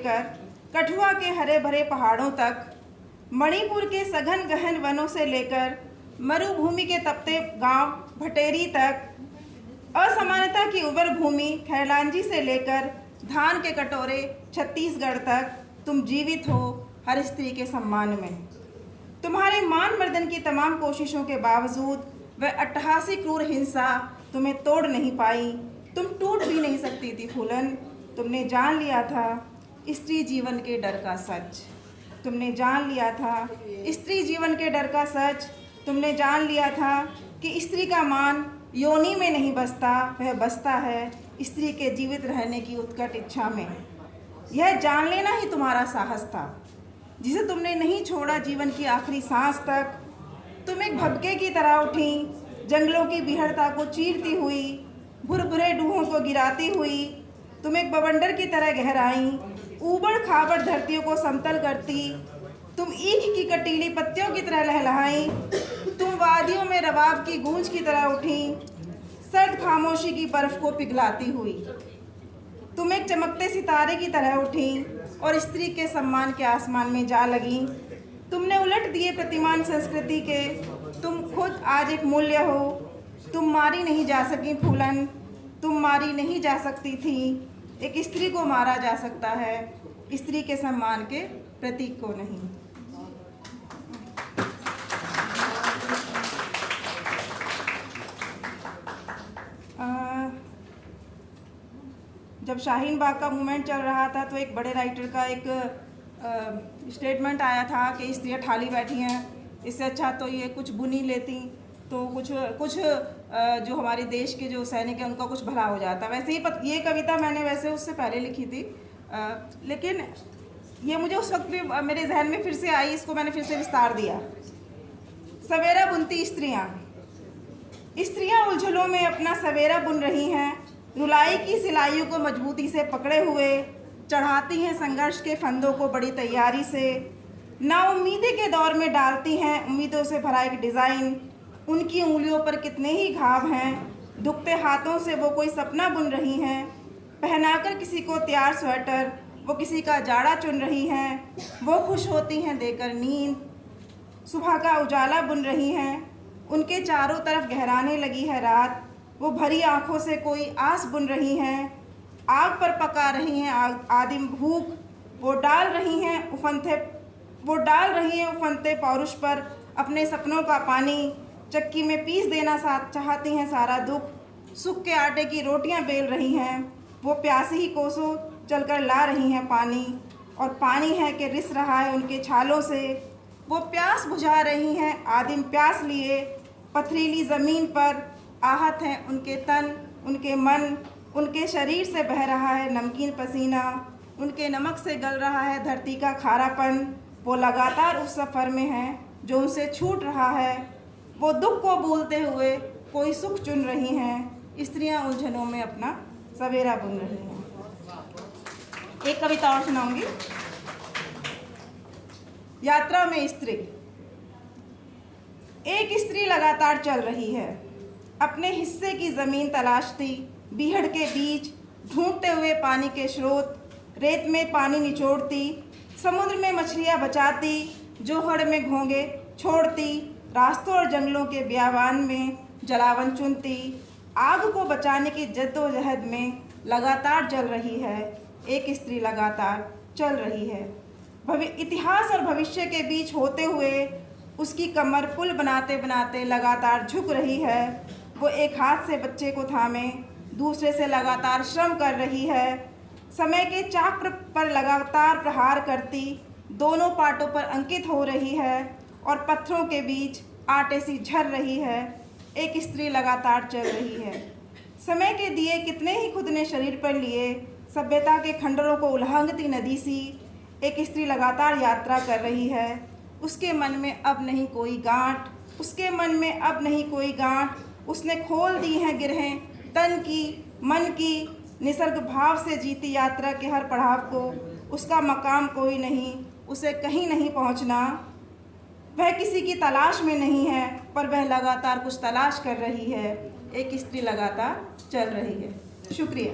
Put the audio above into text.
लेकर कठुआ के हरे भरे पहाड़ों तक, मणिपुर के सघन गहन वनों से लेकर मरुभूमि के तपते गांव भटेरी तक, असमानता की उबर भूमि खैलांजी से लेकर धान के कटोरे छत्तीसगढ़ तक तुम जीवित हो हर स्त्री के सम्मान में। तुम्हारे मान मर्दन की तमाम कोशिशों के बावजूद वह अट्टहासी क्रूर हिंसा तुम्हें तोड़ नहीं पाई। तुम टूट भी नहीं सकती थी फूलन। तुमने जान लिया था स्त्री जीवन के डर का सच। तुमने जान लिया था स्त्री जीवन के डर का सच। तुमने जान लिया था कि स्त्री का मान योनि में नहीं बसता, वह बसता है स्त्री के जीवित रहने की उत्कट इच्छा में। यह जान लेना ही तुम्हारा साहस था, जिसे तुमने नहीं छोड़ा जीवन की आखिरी सांस तक। तुम एक भबके की तरह उठी, जंगलों की बिहड़ता को चीरती हुई, भुरभुरे डूहों को गिराती हुई। तुम एक बवंडर की तरह गहराई, ऊबड़ खाबड़ धरतियों को समतल करती। तुम ईख की कटीली पत्तियों की तरह लहलहाई। तुम वादियों में रबाब की गूंज की तरह उठी, सर्द खामोशी की बर्फ को पिघलाती हुई। तुम एक चमकते सितारे की तरह उठी और स्त्री के सम्मान के आसमान में जा लगी। तुमने उलट दिए प्रतिमान संस्कृति के। तुम खुद आज एक मूल्य हो। तुम मारी नहीं जा सकी फूलन, तुम मारी नहीं जा सकती थी। एक स्त्री को मारा जा सकता है, स्त्री के सम्मान के प्रतीक को नहीं। जब शाहीन बाग का मूवमेंट चल रहा था तो एक बड़े राइटर का एक स्टेटमेंट आया था कि स्त्रियाँ ठाली बैठी हैं, इससे अच्छा तो ये कुछ बुनी लेती तो कुछ जो हमारे देश के जो सैनिक हैं उनका कुछ भला हो जाता। वैसे ही ये कविता मैंने वैसे उससे पहले लिखी थी, लेकिन ये मुझे उस वक्त भी मेरे जहन में फिर से आई, इसको मैंने फिर से विस्तार दिया। सवेरा बुनती स्त्रियाँ उलझनों में अपना सवेरा बुन रही हैं, रुलाई की सिलाइयों को मजबूती से पकड़े हुए चढ़ाती हैं संघर्ष के फंदों को बड़ी तैयारी से। नाउम्मीदी के दौर में डालती हैं उम्मीदों से भरा एक डिज़ाइन। उनकी उंगलियों पर कितने ही घाव हैं, दुखते हाथों से वो कोई सपना बुन रही हैं। पहनाकर किसी को तैयार स्वेटर वो किसी का जाड़ा चुन रही हैं। वो खुश होती हैं देकर नींद, सुबह का उजाला बुन रही हैं। उनके चारों तरफ गहराने लगी है रात, वो भरी आंखों से कोई आस बुन रही हैं। आग पर पका रही हैं आदिम भूख, वो डाल रही हैं उफनते पौरुष पर अपने सपनों का पानी। चक्की में पीस देना चाहती हैं सारा दुख, सुख के आटे की रोटियां बेल रही हैं। वो प्यासी ही कोसों चलकर ला रही हैं पानी, और पानी है कि रिस रहा है उनके छालों से। वो प्यास बुझा रही हैं आदिम प्यास लिए, पथरीली ज़मीन पर आहत हैं उनके तन, उनके मन। उनके शरीर से बह रहा है नमकीन पसीना, उनके नमक से गल रहा है धरती का खारापन। वो लगातार उस सफ़र में हैं जो उनसे छूट रहा है। वो दुख को भूलते हुए कोई सुख चुन रही हैं। स्त्रियां उलझनों में अपना सवेरा बुन रही हैं। एक कविता और सुनाऊंगी। यात्रा में स्त्री। एक स्त्री लगातार चल रही है, अपने हिस्से की ज़मीन तलाशती, बीहड़ के बीच ढूंढते हुए पानी के स्रोत। रेत में पानी निचोड़ती, समुद्र में मछलियाँ बचाती, जोहड़ में घोंगे छोड़ती, रास्तों और जंगलों के बियाबान में जलावन चुनती। आग को बचाने की जद्दोजहद में लगातार जल रही है। एक स्त्री लगातार चल रही है, इतिहास और भविष्य के बीच होते हुए उसकी कमर पुल बनाते बनाते लगातार झुक रही है। वो एक हाथ से बच्चे को थामे दूसरे से लगातार श्रम कर रही है। समय के चाक पर लगातार प्रहार करती, दोनों पाटों पर अंकित हो रही है और पत्थरों के बीच आटे सी झर रही है। एक स्त्री लगातार चल रही है। समय के दिए कितने ही खुद ने शरीर पर लिए, सभ्यता के खंडरों को उल्लंघती नदी सी। एक स्त्री लगातार यात्रा कर रही है। उसके मन में अब नहीं कोई गांठ, उसके मन में अब नहीं कोई गांठ। उसने खोल दी हैं गिरहें तन की, मन की। निसर्ग भाव से जीती यात्रा के हर पड़ाव को। उसका मकाम कोई नहीं, उसे कहीं नहीं पहुंचना। वह किसी की तलाश में नहीं है, पर वह लगातार कुछ तलाश कर रही है। एक स्त्री लगातार चल रही है। शुक्रिया।